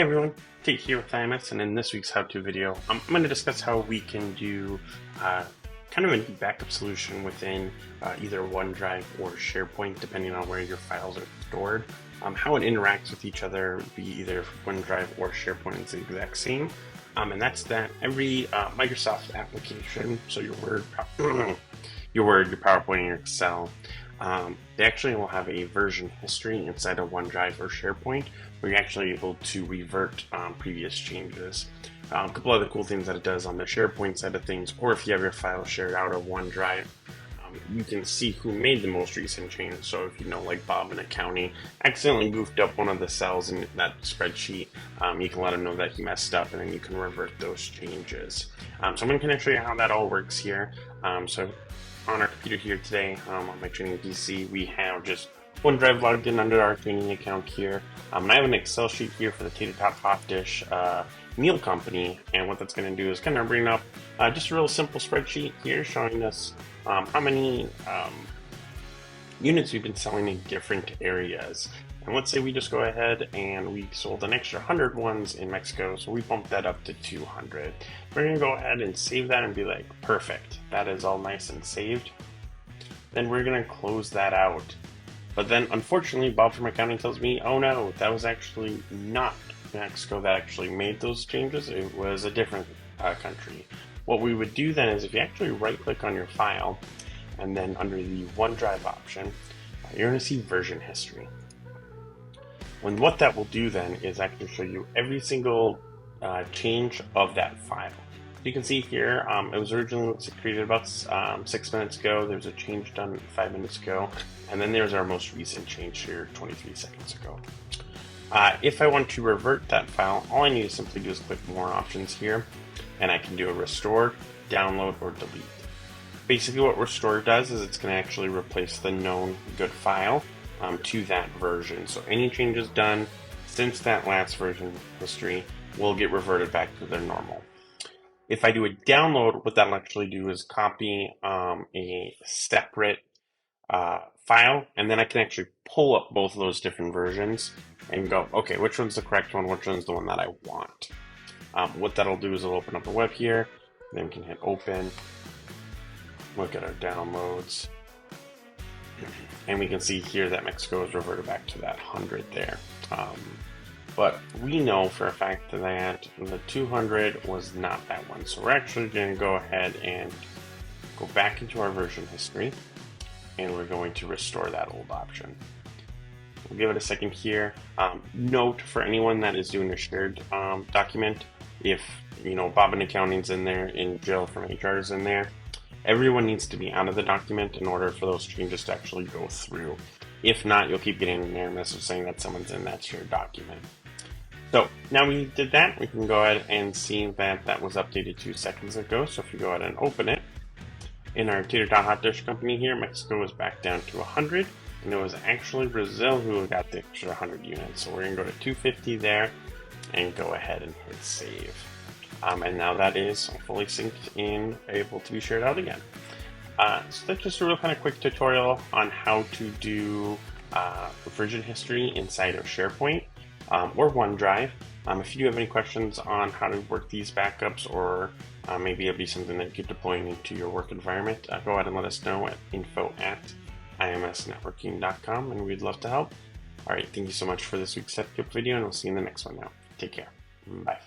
Hey everyone, Tate here with IMS, and in this week's how-to video, I'm going to discuss how we can do kind of a backup solution within either OneDrive or SharePoint, depending on where your files are stored. How it interacts with each other, be either OneDrive or SharePoint, is the exact same. And that's that every Microsoft application, so your Word, your PowerPoint, and your Excel, they actually will have a version history inside of OneDrive or SharePoint where you're actually able to revert previous changes. A couple other cool things that it does on the SharePoint side of things, or if you have your file shared out of OneDrive, you can see who made the most recent change. So if you know, like Bob in accounting accidentally goofed up one of the cells in that spreadsheet, you can let him know that he messed up, and then you can revert those changes. So I'm going to kind of show you how that all works here. So on our computer here today, on my training PC, we have just OneDrive logged in under our training account here. And I have an Excel sheet here for the Tater Tot Hot Dish meal company, and what that's going to do is kind of bring up just a real simple spreadsheet here showing us how many units we've been selling in different areas. And let's say we just go ahead and we sold an extra 100 ones in Mexico, so we bumped that up to 200. We're going to go ahead and save that and be like, perfect, that is all nice and saved. Then we're going to close that out. But then, unfortunately, Bob from accounting tells me, oh no, that was actually not Mexico that actually made those changes. It was a different country. What we would do then is if you actually right-click on your file, and then under the OneDrive option, you're going to see version history. What that will do then is actually show you every single change of that file. You can see here, it was originally created about 6 minutes ago. There was a change done 5 minutes ago, and then there's our most recent change here 23 seconds ago. If I want to revert that file, all I need to simply do is click more options here, and I can do a restore, download, or delete. Basically what restore does is it's going to actually replace the known good file to that version. So any changes done since that last version history will get reverted back to their normal. If I do a download, what that'll actually do is copy a separate file, and then I can actually pull up both of those different versions and go, okay, which one's the correct one, which one's the one that I want. What that'll do is it'll open up a web here, then we can hit open, look at our downloads, and we can see here that Mexico is reverted back to that 100 there. But we know for a fact that the 200 was not that one. So we're actually going to go ahead and go back into our version history, and we're going to restore that old option. We'll give it a second here. Note for anyone that is doing a shared document, if Bob in accounting's in there, and Jill from HR is in there, everyone needs to be out of the document in order for those changes to actually go through. If not, you'll keep getting an error message saying that someone's in that shared document. So now we did that, we can go ahead and see that that was updated 2 seconds ago. So if you go ahead and open it, in our Tater Tot Hot Dish company here, Mexico was back down to 100, and it was actually Brazil who got the extra 100 units. So we're going to go to 250 there and go ahead and hit save. And now that is fully synced in, able to be shared out again. So that's just a real kind of quick tutorial on how to do version history inside of SharePoint or OneDrive. If you do have any questions on how to work these backups, or maybe it'll be something that you could deploy into your work environment, go ahead and let us know at info@imsnetworking.com, and we'd love to help. All right, thank you so much for this week's setup video, and we'll see you in the next one now. Take care. Bye.